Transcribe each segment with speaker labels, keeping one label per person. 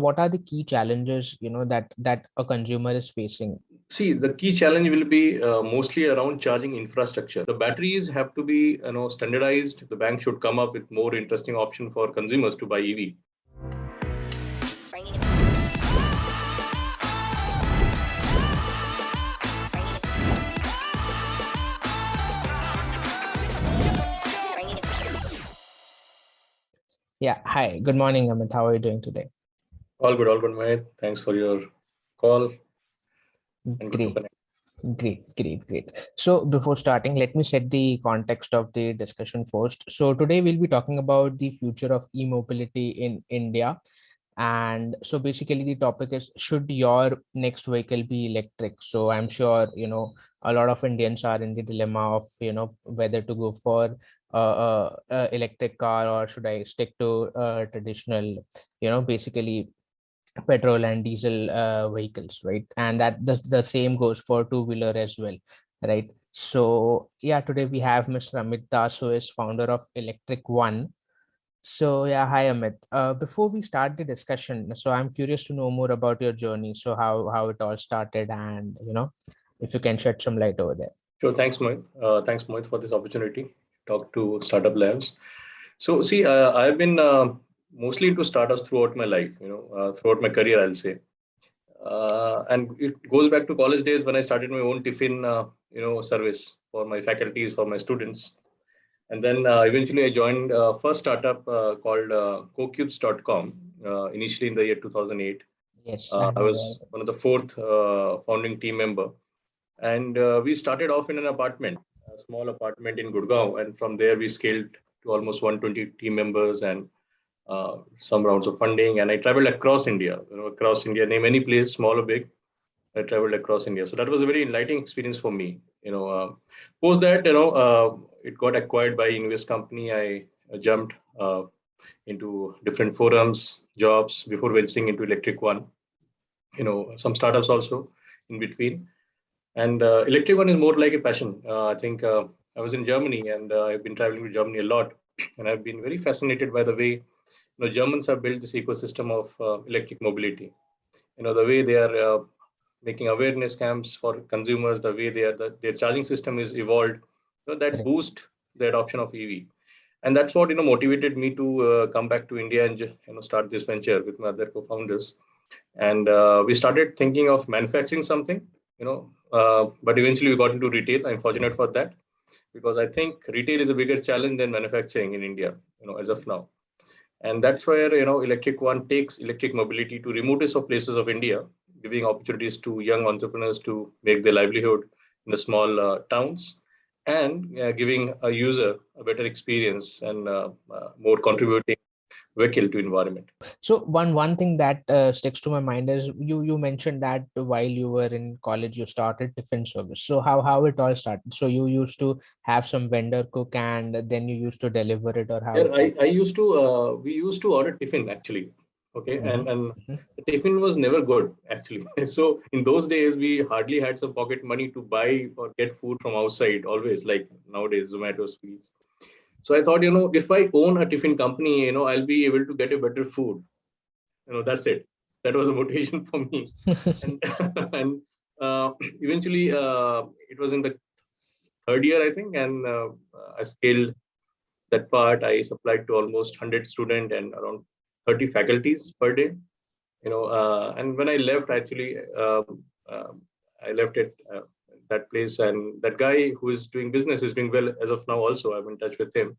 Speaker 1: what are the key challenges, that a consumer is facing?
Speaker 2: See, the key challenge will be mostly around charging infrastructure. The batteries have to be, standardized. The bank should come up with more interesting option for consumers to buy EV.
Speaker 1: Yeah. Hi. Good morning, Amit. How are you doing today?
Speaker 2: All good, Amit. Thanks for your call and good to
Speaker 1: Great.
Speaker 2: connect.
Speaker 1: Great. So before starting, let me set the context of the discussion first. So today we'll be talking about the future of e-mobility in India. And so basically the topic is, should your next vehicle be electric? So I'm sure, a lot of Indians are in the dilemma of, whether to go for a electric car, or should I stick to traditional, basically petrol and diesel vehicles, right? And that the same goes for two-wheeler as well, right? So yeah, today we have Mr. Amit Das, who is founder of ElectricOne. So yeah, hi Amit. Before we start the discussion, so I'm curious to know more about your journey. So how it all started, and if you can shed some light over there.
Speaker 2: Sure, thanks, Mohit. Thanks, Mohit, for this opportunity to talk to Startup Labs. So, see, I've been mostly into startups throughout my life, throughout my career, I'll say. And it goes back to college days when I started my own tiffin, service for my faculties, for my students. And then eventually I joined first startup called cocubes.com, initially in the year 2008.
Speaker 1: Yes,
Speaker 2: I was one of the fourth founding team member. And we started off in an apartment, a small apartment in Gurgaon. And from there, we scaled to almost 120 team members and some rounds of funding. And I traveled across India, name any place, small or big. I traveled across India. So that was a very enlightening experience for me. Post that, it got acquired by Invest company. I jumped into different forums, jobs before venturing into ElectricOne. Some startups also in between. And ElectricOne is more like a passion. I think I was in Germany, and I've been traveling to Germany a lot, and I've been very fascinated by the way Germans have built this ecosystem of electric mobility. The way they are making awareness camps for consumers, the way their charging system is evolved, that boost the adoption of EV. And that's what motivated me to come back to India and start this venture with my other co-founders. And we started thinking of manufacturing something, but eventually we got into retail. I'm fortunate for that, because I think retail is a bigger challenge than manufacturing in India, as of now. And that's where ElectricOne takes electric mobility to remotest of places of India, giving opportunities to young entrepreneurs to make their livelihood in the small towns, and giving a user a better experience and more contributing vehicle to environment.
Speaker 1: So one thing that sticks to my mind is you mentioned that while you were in college, you started tiffin service. So how it all started? So you used to have some vendor cook, and then you used to deliver it, or how?
Speaker 2: Yeah, I used to we used to order tiffin actually. Okay, and the tiffin was never good actually. So in those days, we hardly had some pocket money to buy or get food from outside. Always, like nowadays, Zomato, Swiggy. So I thought, if I own a tiffin company, I'll be able to get a better food. That's it. That was a motivation for me. And, and eventually, it was in the third year, I think, and I scaled that part. I supplied to almost 100 students and around 30 faculties per day. And when I left, actually, I left it that place, and that guy who is doing business is doing well as of now. Also, I'm in touch with him,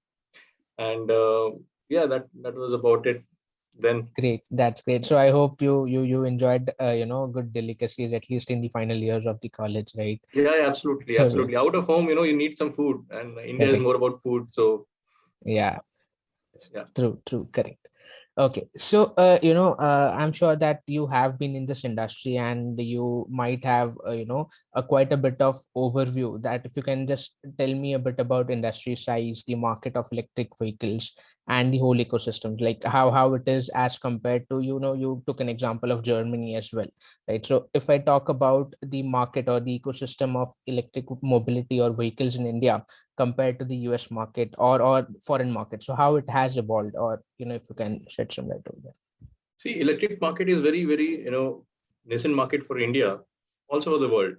Speaker 2: and yeah, that was about it. Then
Speaker 1: Great, that's great. So I hope you enjoyed good delicacies, at least in the final years of the college, right?
Speaker 2: Yeah, absolutely. Out of home, you need some food, and India is more about food. So
Speaker 1: yeah,
Speaker 2: yeah,
Speaker 1: true, correct. Okay, so I'm sure that you have been in this industry, and you might have quite a bit of overview. That if you can just tell me a bit about industry size, the market of electric vehicles, and the whole ecosystem, like how it is as compared to, you took an example of Germany as well, right? So if I talk about the market or the ecosystem of electric mobility or vehicles in India compared to the US market or foreign market, so how it has evolved, or if you can shed some light over there.
Speaker 2: See, electric market is very, nascent market for India, also for the world.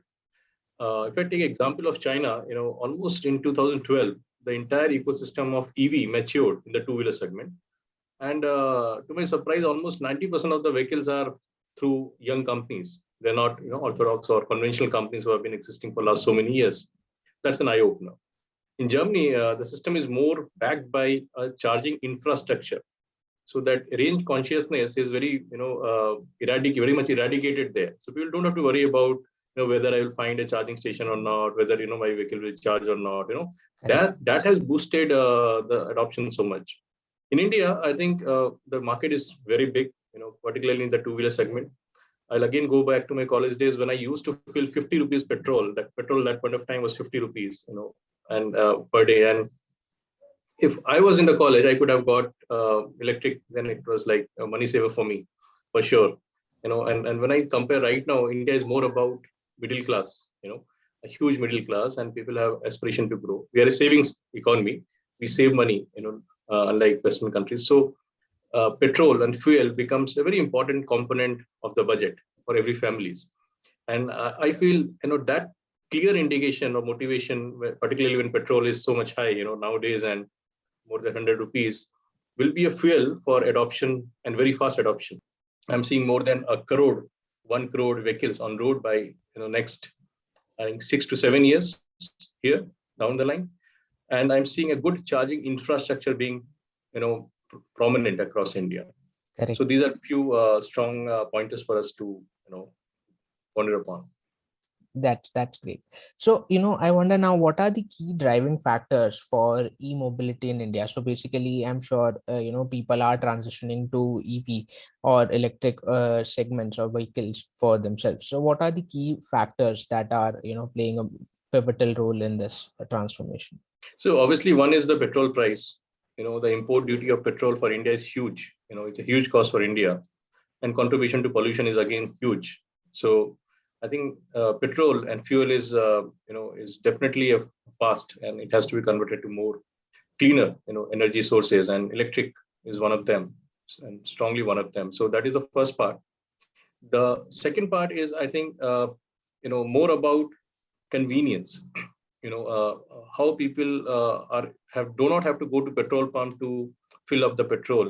Speaker 2: If I take example of China, almost in 2012, the entire ecosystem of EV matured in the two-wheeler segment. And to my surprise, almost 90% of the vehicles are through young companies. They're not, orthodox or conventional companies who have been existing for last so many years. That's an eye-opener. In Germany, the system is more backed by a charging infrastructure, so that range consciousness is very much eradicated there. So people don't have to worry about whether I will find a charging station or not, whether my vehicle will charge or not.
Speaker 1: Correct.
Speaker 2: That has boosted the adoption so much. In India, I think the market is very big, particularly in the two-wheeler segment. I'll again go back to my college days when I used to fill 50 rupees petrol. That petrol that point of time was 50 rupees, and per day. And if I was in the college, I could have got electric. Then it was like a money saver for me, for sure. And when I compare right now, India is more about middle class. A huge middle class, and people have aspiration to grow. We are a savings economy. We save money. Unlike Western countries. So petrol and fuel becomes a very important component of the budget for every families. And I feel that clear indication or motivation, particularly when petrol is so much high, nowadays, and more than 100 rupees, will be a fuel for adoption and very fast adoption. I'm seeing more than 1 crore vehicles on road by next, I think, 6 to 7 years here down the line, and I'm seeing a good charging infrastructure being prominent across India.
Speaker 1: Correct.
Speaker 2: So these are few strong pointers for us to ponder upon.
Speaker 1: That's great. So, I wonder now, what are the key driving factors for e-mobility in India? So basically, I'm sure, people are transitioning to EV or electric segments or vehicles for themselves. So what are the key factors that are, playing a pivotal role in this transformation?
Speaker 2: So obviously one is the petrol price. The import duty of petrol for India is huge. It's a huge cost for India, and contribution to pollution is again huge. So I think petrol and fuel is definitely a past, and it has to be converted to more cleaner, energy sources, and electric is one of them, and strongly one of them. So that is the first part. The second part is, I think, more about convenience. How people do not have to go to petrol pump to fill up the petrol.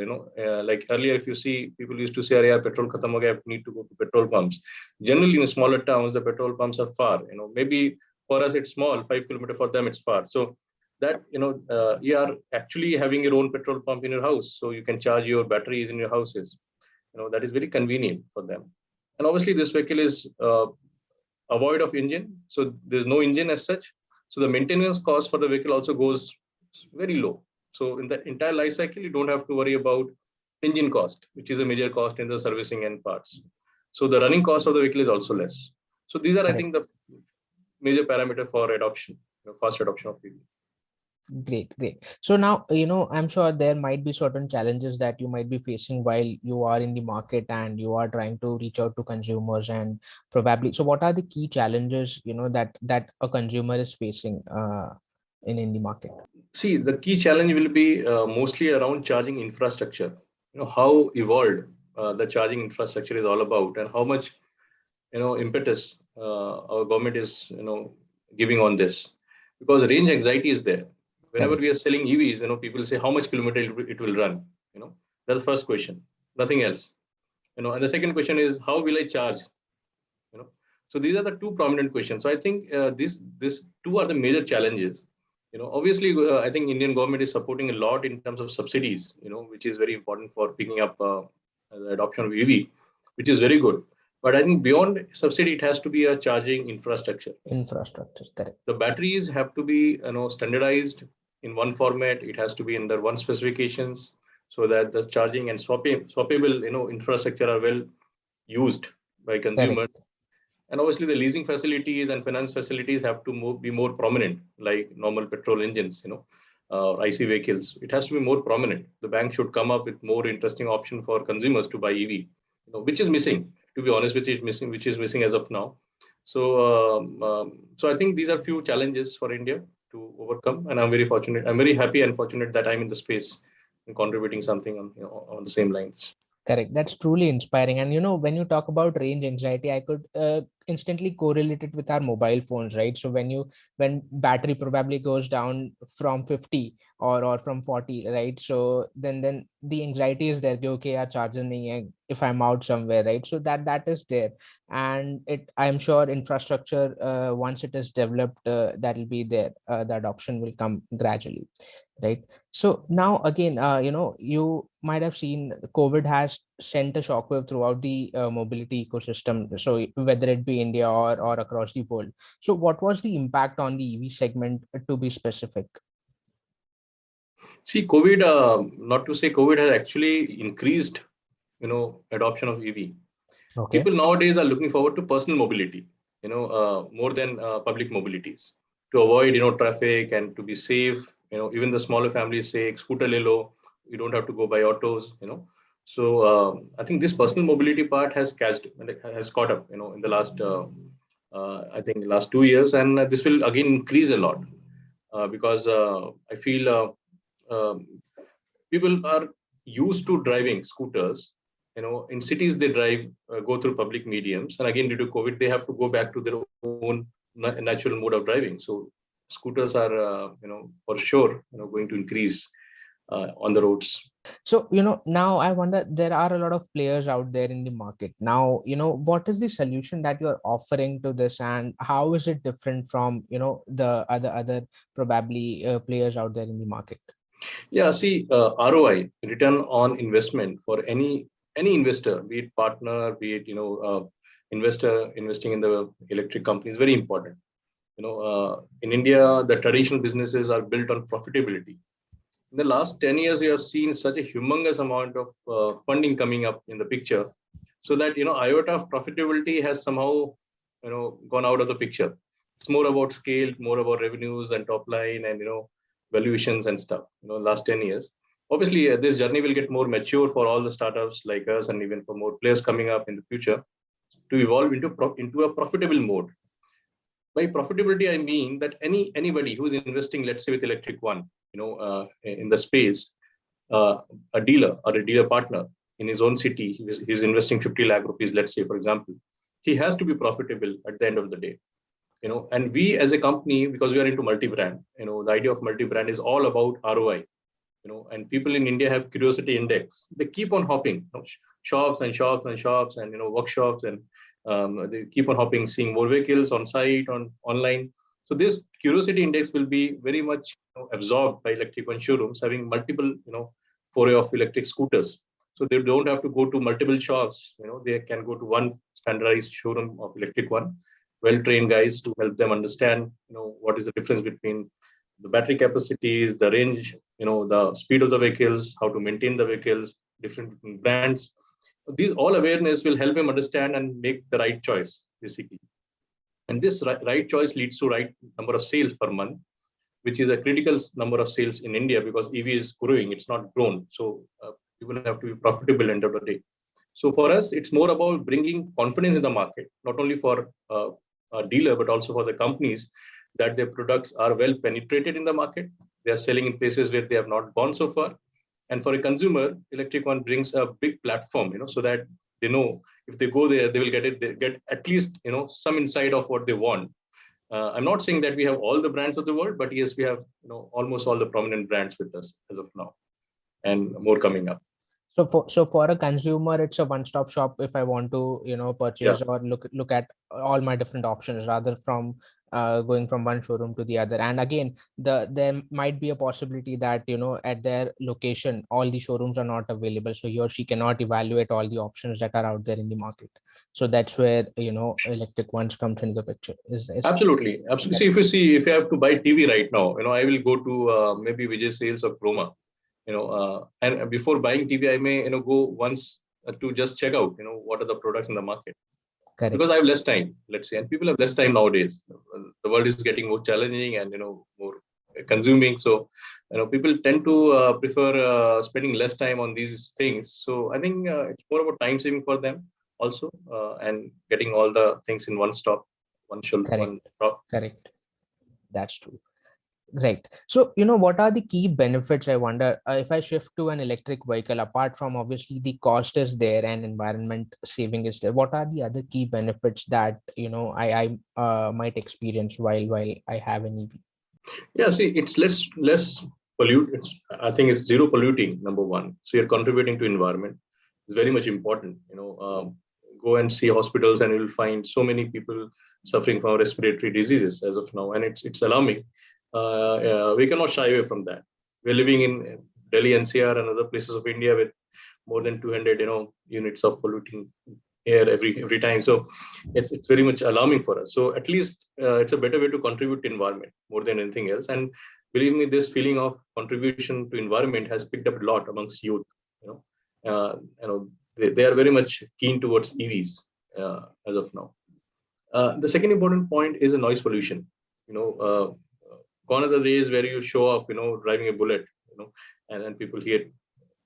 Speaker 2: Like earlier, if you see, people used to say, "Yeah, petrol khatam ho gaya, need to go to petrol pumps." Generally, in smaller towns, the petrol pumps are far. Maybe for us it's small, 5 kilometers. For them it's far. So that you are actually having your own petrol pump in your house, so you can charge your batteries in your houses. That is very convenient for them. And obviously, this vehicle is avoid of engine, so there's no engine as such. So the maintenance cost for the vehicle also goes very low. So in the entire life cycle, you don't have to worry about engine cost, which is a major cost in the servicing and parts. So the running cost of the vehicle is also less. So these are, I think, the major parameter for adoption, fast adoption of EV.
Speaker 1: Great. So now, I'm sure there might be certain challenges that you might be facing while you are in the market and you are trying to reach out to consumers, and probably, so what are the key challenges, that a consumer is facing in the market?
Speaker 2: See, the key challenge will be mostly around charging infrastructure. How evolved the charging infrastructure is all about, and how much impetus our government is giving on this, because range anxiety is there. Whenever we are selling EVs, people say how much kilometer it will run. That's the first question, nothing else. And the second question is, how will I charge? So these are the two prominent questions. So I think these two are the major challenges. Obviously, I think Indian government is supporting a lot in terms of subsidies, which is very important for picking up the adoption of EV, which is very good. But I think beyond subsidy, it has to be a charging infrastructure.
Speaker 1: Correct.
Speaker 2: The batteries have to be standardized in one format. It has to be under one specifications, so that the charging and swappable infrastructure are well used by consumers.
Speaker 1: Correct.
Speaker 2: And obviously, the leasing facilities and finance facilities have to be more prominent, like normal petrol engines, IC vehicles. It has to be more prominent. The bank should come up with more interesting option for consumers to buy EV, which is missing. To be honest, which is missing as of now. So I think these are few challenges for India to overcome, and I'm very fortunate. I'm very happy and fortunate that I'm in the space and contributing something on the same lines.
Speaker 1: Correct. That's truly inspiring. And when you talk about range anxiety, I could instantly correlate it with our mobile phones, right? So when battery probably goes down from 50 or from 40, right? So then the anxiety is there. कि, okay, यार charger nahi hai if I'm out somewhere, right? So that is there, and I'm sure infrastructure once it is developed, that will be there. The adoption will come gradually, right? So now again, you might have seen COVID has sent a shockwave throughout the mobility ecosystem. So whether it be India or across the world. So what was the impact on the EV segment, to be specific?
Speaker 2: See, COVID, not to say COVID has actually increased, adoption of EV.
Speaker 1: Okay.
Speaker 2: People nowadays are looking forward to personal mobility, more than public mobilities, to avoid, traffic and to be safe. Even the smaller families say, scooter le lo, you don't have to go by autos. So I think this personal mobility part has caught up, in the last, I think, last 2 years, and this will again increase a lot because I feel people are used to driving scooters. In cities they drive, go through public mediums, and again due to COVID they have to go back to their own natural mode of driving. So scooters are, for sure, going to increase on the roads.
Speaker 1: So, now I wonder, there are a lot of players out there in the market. Now, what is the solution that you're offering to this, and how is it different from, the other probably players out there in the market?
Speaker 2: Yeah, see, ROI, return on investment, for any investor, be it partner, be it investor investing in the electric company, is very important. In India, the traditional businesses are built on profitability. In the last 10 years, we have seen such a humongous amount of funding coming up in the picture, so that iota of profitability has somehow gone out of the picture. It's more about scale, more about revenues and top line, and valuations and stuff. Last 10 years. Obviously, this journey will get more mature for all the startups like us, and even for more players coming up in the future, to evolve into a profitable mode. By profitability, I mean that anybody who's investing, let's say with ElectricOne, in the space, a dealer or a dealer partner in his own city, he's investing 50 lakh rupees, let's say, for example, he has to be profitable at the end of the day. And we as a company, because we are into multi-brand, the idea of multi-brand is all about ROI. And people in India have curiosity index. They keep on hopping, shops and shops and shops, and workshops, and they keep on hopping, seeing more vehicles on site, online. So this curiosity index will be very much absorbed by ElectricOne showrooms, having multiple foray of electric scooters. So they don't have to go to multiple shops. They can go to one standardized showroom of ElectricOne, well-trained guys to help them understand what is the difference between the battery capacities, the range, the speed of the vehicles, how to maintain the vehicles, different brands. These all awareness will help him understand and make the right choice, basically. And this right choice leads to right number of sales per month, which is a critical number of sales in India, because EV is growing, it's not grown. So people have to be profitable end of the day. So for us, it's more about bringing confidence in the market, not only for a dealer, but also for the companies, that their products are well penetrated in the market. They are selling in places where they have not gone so far. And for a consumer, ElectricOne brings a big platform, so that they know if they go there, they will get at least some insight of what they want. I'm not saying that we have all the brands of the world, but yes, we have almost all the prominent brands with us as of now, and more coming up.
Speaker 1: So for a consumer, it's a one-stop shop if I want to,
Speaker 2: Yeah.
Speaker 1: purchase or look at all my different options, rather from going from one showroom to the other. And again, there might be a possibility that at their location all the showrooms are not available, so he or she cannot evaluate all the options that are out there in the market. So that's where ElectricOne comes into the picture.
Speaker 2: Absolutely. Absolutely. See, if you have to buy TV right now, I will go to maybe Vijay Sales or Chroma. And before buying TV, I may go once to just check out what are the products in the market.
Speaker 1: Correct.
Speaker 2: Because I have less time, let's say, and people have less time nowadays. The world is getting more challenging and more consuming. So people tend to prefer spending less time on these things. So I think it's more about time saving for them also, and getting all the things in one stop, one
Speaker 1: Correct.
Speaker 2: stop.
Speaker 1: Correct. That's true. Right. So, what are the key benefits? I wonder if I shift to an electric vehicle, apart from obviously the cost is there and environment saving is there, what are the other key benefits that, I might experience while I have an EV?
Speaker 2: Yeah, see, it's less pollute. I think it's zero polluting, number one. So you're contributing to environment. It's very much important. Go and see hospitals, and you'll find so many people suffering from respiratory diseases as of now, and it's alarming. We cannot shy away from that. We're living in Delhi NCR and other places of India with more than 200 units of polluting air every time. So it's very much alarming for us. So at least it's a better way to contribute to environment more than anything else. And believe me, this feeling of contribution to environment has picked up a lot amongst youth. You know, they are very much keen towards EVs as of now. The second important point is the noise pollution. Gone are the days where you show off, driving a bullet, and people hear.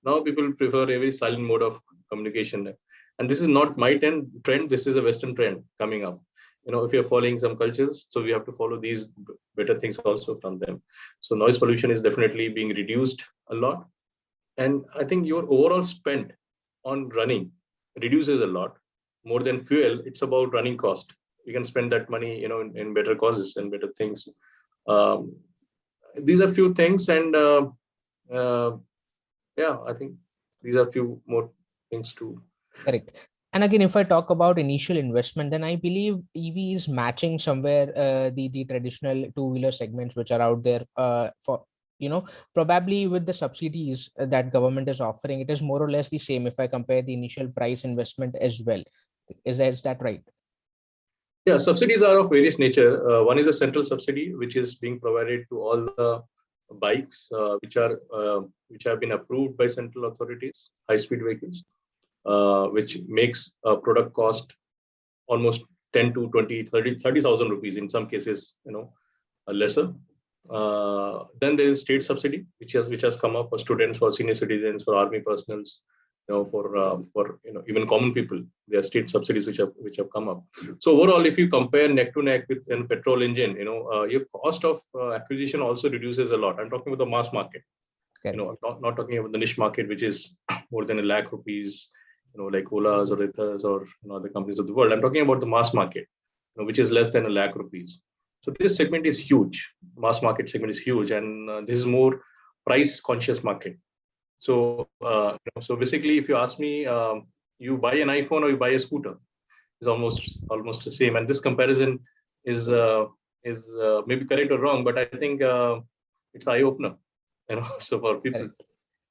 Speaker 2: Now people prefer a very silent mode of communication. And this is not my trend. This is a Western trend coming up. If you're following some cultures, so we have to follow these better things also from them. So noise pollution is definitely being reduced a lot. And I think your overall spend on running reduces a lot. More than fuel, it's about running cost. You can spend that money, in better causes and better things. Um, these are few things, and uh, yeah, I think these are few more things to.
Speaker 1: Correct. And again, if I talk about initial investment, then I believe EV is matching somewhere the traditional two-wheeler segments which are out there for probably with the subsidies that government is offering, it is more or less the same if I compare the initial price investment as well. Is that right?
Speaker 2: Yeah, subsidies are of various nature. One is a central subsidy, which is being provided to all the bikes which have been approved by central authorities, high-speed vehicles, which makes a product cost almost 10 to 20, 30,000 rupees in some cases, lesser. Then there is state subsidy, which has come up for students, for senior citizens, for army personals, for even common people. There are state subsidies which have come up. So overall, if you compare neck to neck with a petrol engine, your cost of acquisition also reduces a lot. I'm talking about the mass market.
Speaker 1: Okay.
Speaker 2: Not talking about the niche market, which is more than ₹1,00,000, like Ola's or Ithas or other companies of the world. I'm talking about the mass market, which is less than ₹1,00,000. So this segment is huge. Mass market segment is huge, and this is more price conscious market. So basically, if you ask me, you buy an iPhone or you buy a scooter, is almost the same. And this comparison is maybe correct or wrong, but I think it's eye opener. So for people
Speaker 1: Correct.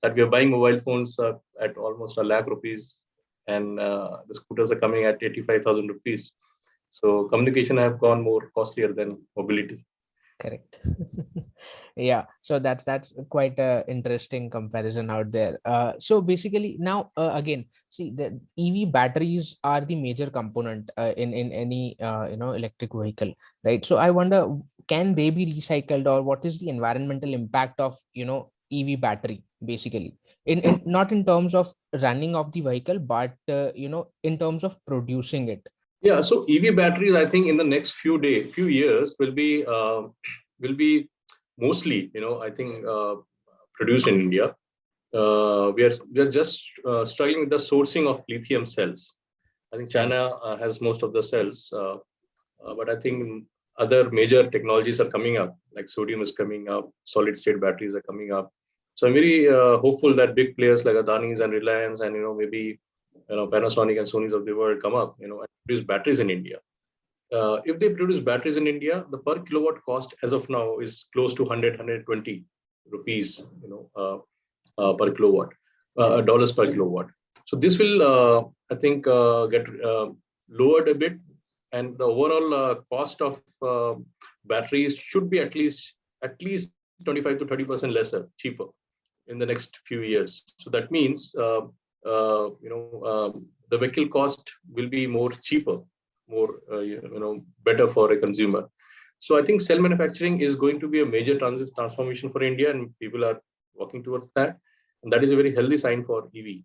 Speaker 2: that we are buying mobile phones at almost ₹1,00,000, and the scooters are coming at 85,000 rupees. So communication have gone more costlier than mobility.
Speaker 1: Correct. Yeah, so that's quite a interesting comparison out there. So basically now again, see, the EV batteries are the major component in any electric vehicle, right? So I wonder, can they be recycled, or what is the environmental impact of EV battery basically, in not in terms of running of the vehicle, but in terms of producing it.
Speaker 2: Yeah, so EV batteries, I think in the next few years will be mostly, I think, produced in India. We are just struggling with the sourcing of lithium cells. I think
Speaker 1: Right.
Speaker 2: China has most of the cells, but I think other major technologies are coming up, like sodium is coming up, solid state batteries are coming up. So I'm very hopeful that big players like Adani's and Reliance and maybe Panasonic and Sony's of the world come up, and produce batteries in India. If they produce batteries in India, the per kilowatt cost as of now is close to 120 rupees, per kilowatt, dollars per kilowatt. So this will, I think, get lowered a bit, and the overall cost of batteries should be at least 25 to 30% lesser, cheaper in the next few years. So that means the vehicle cost will be more cheaper, more better for a consumer. So I think cell manufacturing is going to be a major transformation for India, and people are working towards that, and that is a very healthy sign for EV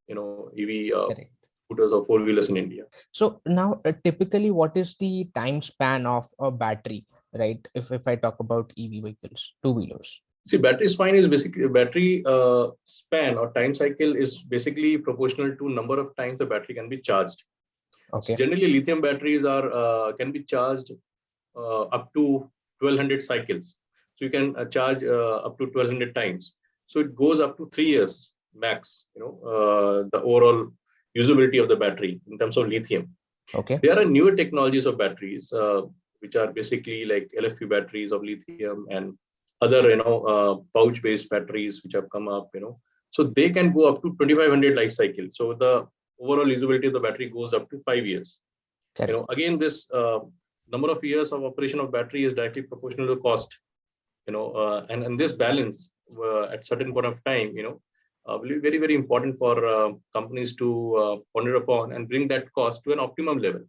Speaker 1: Correct.
Speaker 2: scooters or four wheelers in India.
Speaker 1: So now, typically, what is the time span of a battery? right? If I talk about EV vehicles, two-wheelers.
Speaker 2: See, battery span is basically battery span or time cycle is basically proportional to number of times the battery can be charged. So
Speaker 1: Okay.
Speaker 2: generally, lithium batteries are can be charged up to 1200 cycles. So you can charge up to 1200 times. So it goes up to 3 years max. The overall usability of the battery in terms of lithium.
Speaker 1: Okay.
Speaker 2: There are newer technologies of batteries, which are basically like LFP batteries of lithium and other, pouch-based batteries which have come up. So they can go up to 2500 life cycle. So the overall usability of the battery goes up to 5 years.
Speaker 1: Correct.
Speaker 2: Again, this number of years of operation of battery is directly proportional to cost. And this balance at certain point of time, will be very, very important for companies to ponder upon and bring that cost to an optimum level.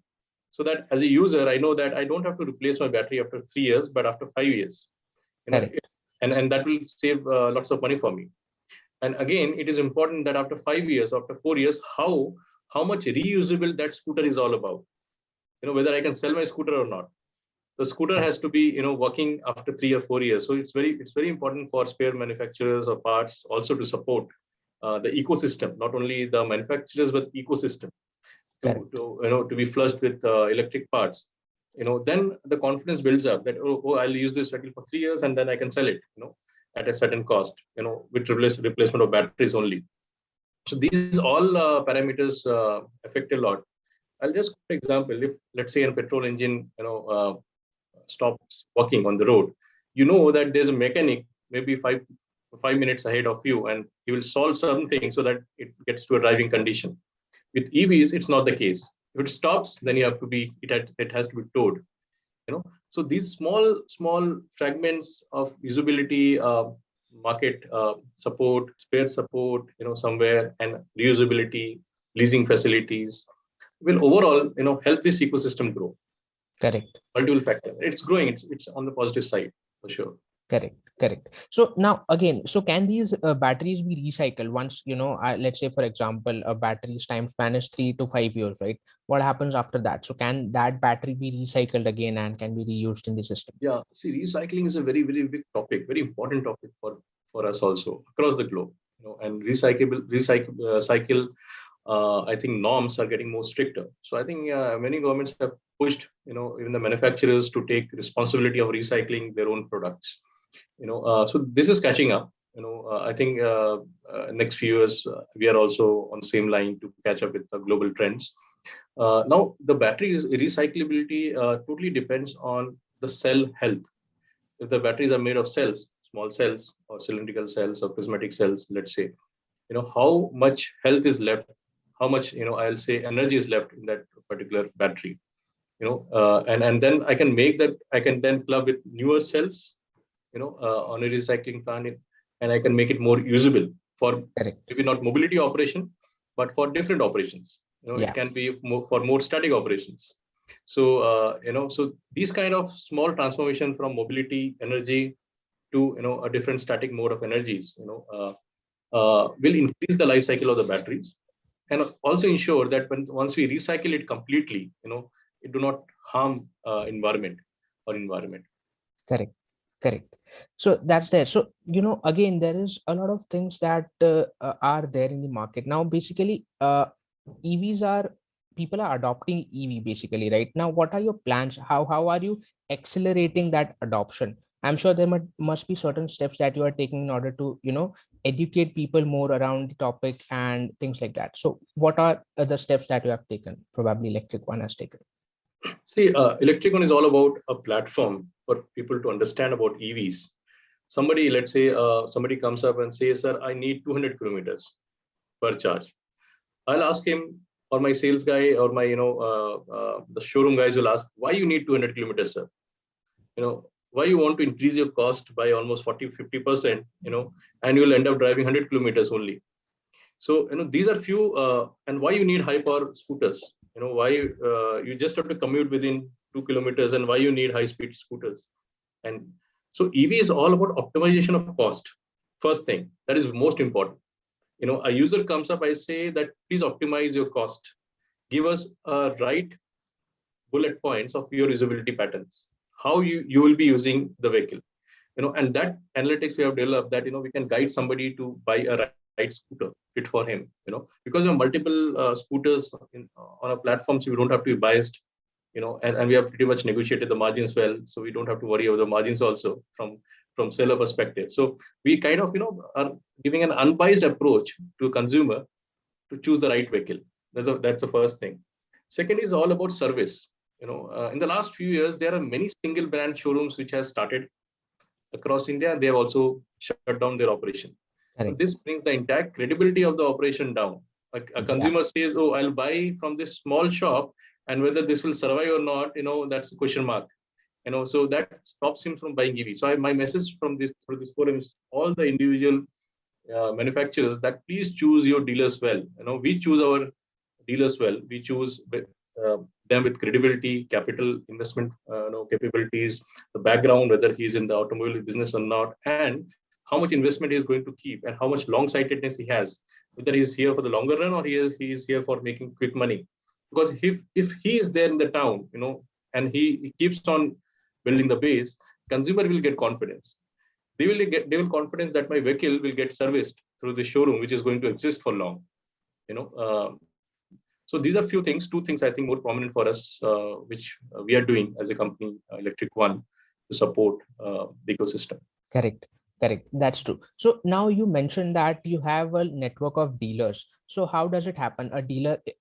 Speaker 2: So that as a user, I know that I don't have to replace my battery after 3 years, but after 5 years.
Speaker 1: Correct.
Speaker 2: And that will save lots of money for me. And again, it is important that after 5 years, after 4 years, how much reusable that scooter is all about. Whether I can sell my scooter or not. The scooter
Speaker 1: Correct.
Speaker 2: has to be working after 3 or 4 years. So it's very important for spare manufacturers or parts also to support the ecosystem, not only the manufacturers but ecosystem
Speaker 1: Correct.
Speaker 2: to be flushed with electric parts. Then the confidence builds up that I'll use this vehicle for 3 years and then I can sell it at a certain cost with replacement of batteries only. So these all parameters affect a lot. I'll just give an example. If let's say a petrol engine stops working on the road, you know that there's a mechanic maybe 5 minutes ahead of you, and he will solve something so that it gets to a driving condition. With EVs, it's not the case. If it stops, then you have to be it has to be towed. So these small fragments of usability, market support, spare support, somewhere, and reusability, leasing facilities will overall help this ecosystem grow.
Speaker 1: Correct.
Speaker 2: Multiple factors. It's growing. It's on the positive side for sure.
Speaker 1: Correct. Correct. So now again, so can these batteries be recycled once, let's say, for example, a battery's time span is 3 to 5 years, right? What happens after that? So can that battery be recycled again and can be reused in the system?
Speaker 2: Yeah. See, recycling is a very, very big topic, very important topic for us also across the globe. And cycle. I think norms are getting more stricter. So I think many governments have pushed, even the manufacturers to take responsibility of recycling their own products. So this is catching up. I think next few years we are also on the same line to catch up with the global trends. Now the battery recyclability totally depends on the cell health. If the batteries are made of cells, small cells or cylindrical cells or prismatic cells, let's say, how much health is left, how much I'll say energy is left in that particular battery. And then I can then club with newer cells on a recycling plant, and I can make it more usable for
Speaker 1: Correct.
Speaker 2: maybe not mobility operation, but for different operations. It
Speaker 1: Yeah.
Speaker 2: can be for more static operations. So so these kind of small transformation from mobility energy to a different static mode of energies, will increase the life cycle of the batteries, and also ensure that once we recycle it completely, it do not harm environment.
Speaker 1: Correct. Correct. So that's there. So, again, there is a lot of things that are there in the market. Now, basically, EVs are people are adopting EV basically right now. What are your plans? How are you accelerating that adoption? I'm sure there must be certain steps that you are taking in order to, educate people more around the topic and things like that. So, what are the steps that you have taken? Probably ElectricOne has taken.
Speaker 2: See, ElectricOne is all about a platform for people to understand about EVs. Let's say, somebody comes up and says, "Sir, I need 200 kilometers per charge." I'll ask him, or my sales guy, or my the showroom guys will ask, "Why you need 200 kilometers, sir? Why you want to increase your cost by almost 40-50%? And you'll end up driving 100 kilometers only." So these are few, and why you need high power scooters? Why you just have to commute within 2 kilometers, and why you need high speed scooters? And so EV is all about optimization of cost. First thing that is most important. A user comes up, I say that please optimize your cost. Give us a right bullet points of your usability patterns. how you will be using the vehicle. And that analytics we have developed, that we can guide somebody to buy a right scooter fit for him. Because we have multiple scooters on a platform, so we don't have to be biased. And we have pretty much negotiated the margins well, so we don't have to worry about the margins also from seller perspective. So we kind of are giving an unbiased approach to a consumer to choose the right vehicle. That's the first thing. Second is all about service. In the last few years, there are many single brand showrooms which has started across India. They have also shut down their operation. So
Speaker 1: Correct.
Speaker 2: this brings the entire credibility of the operation down. A
Speaker 1: Yeah.
Speaker 2: consumer says, "Oh, I'll buy from this small shop, and whether this will survive or not, that's a question mark." So that stops him from buying EV. So my message from this through this forum is all the individual manufacturers that please choose your dealers well. We choose our dealers well. We choose them with credibility, capital investment, capabilities, the background, whether he's in the automobile business or not, and how much investment he is going to keep, and how much long-sightedness he has, whether he's here for the longer run or he is here for making quick money. Because if he is there in the town, and he keeps on building the base, consumer will get confidence. They will confidence that my vehicle will get serviced through the showroom, which is going to exist for long. So these are few things, two things I think more prominent for us, which we are doing as a company, ElectricOne, to support the ecosystem.
Speaker 1: Correct. Correct. That's true. So now you mentioned that you have a network of dealers. So how does it happen?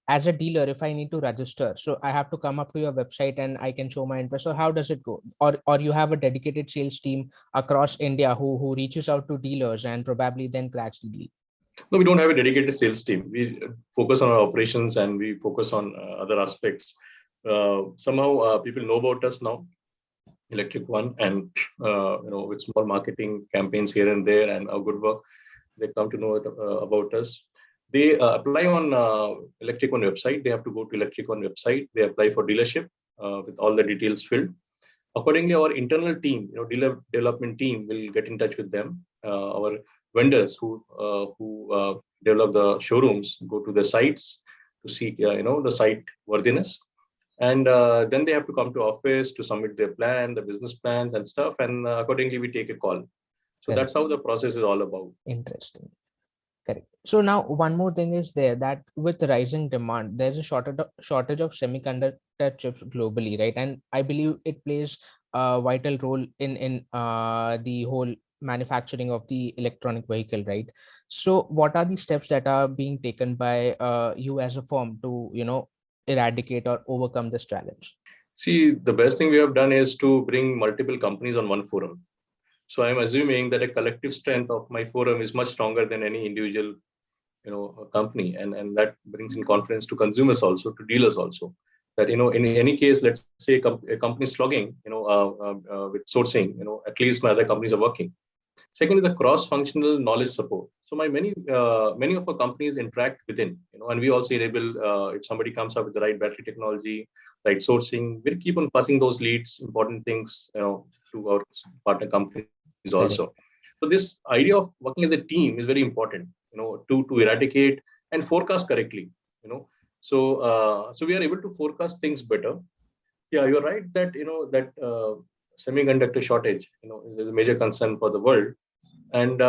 Speaker 1: As a dealer, if I need to register, so I have to come up to your website and I can show my interest. So how does it go? Or you have a dedicated sales team across India who reaches out to dealers and probably then cracks the deal?
Speaker 2: No, we don't have a dedicated sales team. We focus on our operations and we focus on other aspects. Somehow people know about us now, ElectricOne, and with small marketing campaigns here and there and our good work, they come to know about us. They apply on ElectricOne website. They have to go to ElectricOne website. They apply for dealership with all the details filled. Accordingly, our internal team, dealer development team, will get in touch with them. Our vendors who develop the showrooms go to the sites to see the site worthiness, and then they have to come to office to submit their plan, the business plans and stuff, and accordingly we take a call. So
Speaker 1: Correct.
Speaker 2: that's how the process is all about.
Speaker 1: Interesting. Correct. So now one more thing is there, that with rising demand, there's a shortage of semiconductor chips globally, right? And I believe it plays a vital role in the whole manufacturing of the electronic vehicle, right? So what are the steps that are being taken by you as a firm to eradicate or overcome this challenge?
Speaker 2: See, the best thing we have done is to bring multiple companies on one forum. So I'm assuming that a collective strength of my forum is much stronger than any individual company, and that brings in confidence to consumers also, to dealers also, that in any case, let's say a company is slogging with sourcing, at least my other companies are working. Second is the cross-functional knowledge support. So my many of our companies interact within, and we also enable if somebody comes up with the right battery technology, right sourcing, we'll keep on passing those leads, important things, to our partner companies also.
Speaker 1: Correct.
Speaker 2: So this idea of working as a team is very important, to eradicate and forecast correctly. So we are able to forecast things better. Yeah, you're right that that semiconductor shortage is a major concern for the world, and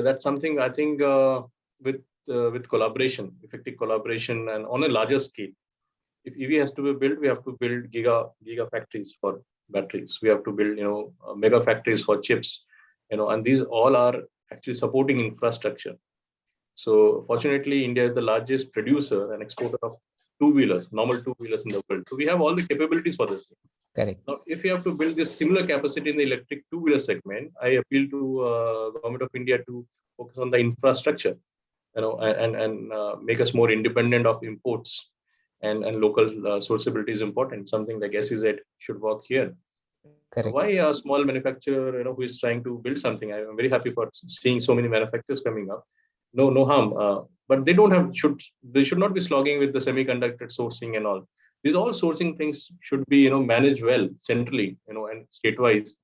Speaker 2: that's something I think with collaboration, effective collaboration, and on a larger scale. If EV has to be built, we have to build giga factories for batteries. We have to build mega factories for chips, and these all are actually supporting infrastructure. So fortunately, India is the largest producer and exporter of two-wheelers, normal two-wheelers in the world. So we have all the capabilities for this.
Speaker 1: Correct.
Speaker 2: Now, if you have to build this similar capacity in the electric two-wheeler segment, I appeal to Government of India to focus on the infrastructure, and make us more independent of imports, and local sourceability is important. Something like SEZ should work here.
Speaker 1: Correct.
Speaker 2: Why a small manufacturer, who is trying to build something? I'm very happy for seeing so many manufacturers coming up. No harm, but they should not be slogging with the semiconductor sourcing and all. These all sourcing things should be managed well centrally, and state-wise,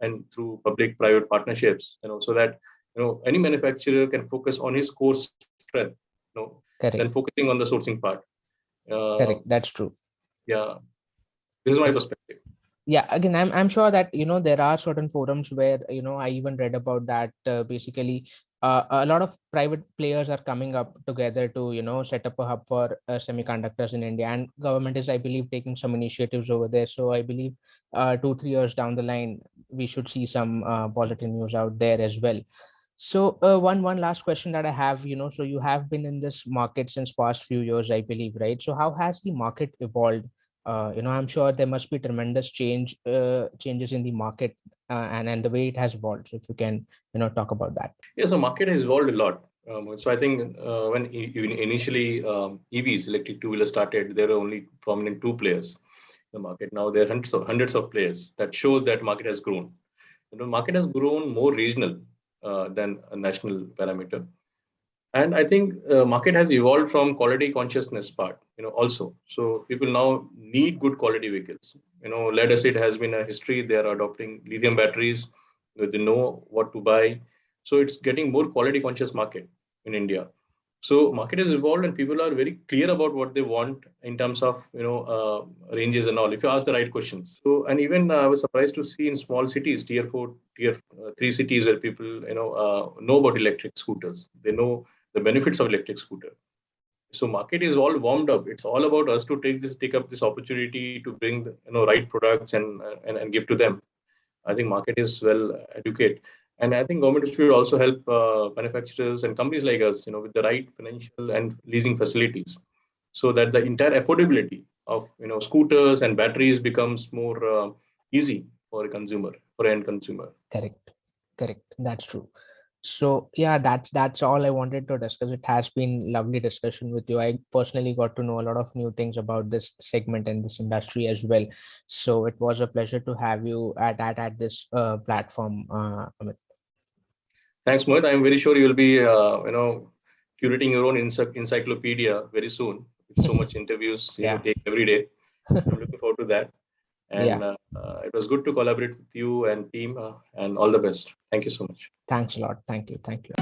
Speaker 2: and through public-private partnerships, so that any manufacturer can focus on his core strength, than
Speaker 1: Correct.
Speaker 2: focusing on the sourcing part.
Speaker 1: Correct. That's true.
Speaker 2: Yeah, this is my perspective.
Speaker 1: Yeah, again, I'm sure that there are certain forums where I even read about that. Basically, a lot of private players are coming up together to set up a hub for semiconductors in India, and government is, I believe, taking some initiatives over there. So I believe 2-3 years down the line we should see some positive news out there as well. So one last question that I have, so you have been in this market since past few years, I believe, right? So how has the market evolved? I'm sure there must be tremendous changes in the market, and the way it has evolved. So if you can, talk about that.
Speaker 2: Yeah, so market has evolved a lot. So I think when initially EVs, electric two-wheeler started, there were only prominent two players in the market. Now there are hundreds of players. That shows that market has grown. Market has grown more regional than a national parameter. And I think market has evolved from quality consciousness part, also. So people now need good quality vehicles. Lead acid has been a history. They are adopting lithium batteries. They know what to buy. So it's getting more quality conscious market in India. So market has evolved and people are very clear about what they want in terms of ranges and all. If you ask the right questions. So and even I was surprised to see in small cities, tier 4, tier 3 cities where people know about electric scooters. They know the benefits of electric scooter. So market is all warmed up. It's all about us to take up this opportunity to bring the, right products and give to them. I think market is well educated, and I think government should also help manufacturers and companies like us, with the right financial and leasing facilities, so that the entire affordability of scooters and batteries becomes more easy for a consumer, for an end consumer.
Speaker 1: Correct, correct. That's true. So yeah, that's all I wanted to discuss. It has been lovely discussion with you. I personally got to know a lot of new things about this segment and this industry as well. So it was a pleasure to have you at this platform, Amit.
Speaker 2: Thanks, Mohit. I'm very sure you'll be, curating your own encyclopedia very soon with so much interviews you
Speaker 1: Yeah.
Speaker 2: take every day. I'm looking forward to that. And
Speaker 1: Yeah.
Speaker 2: it was good to collaborate with you and team. And all the best. Thank you so much.
Speaker 1: Thanks a lot. Thank you. Thank you.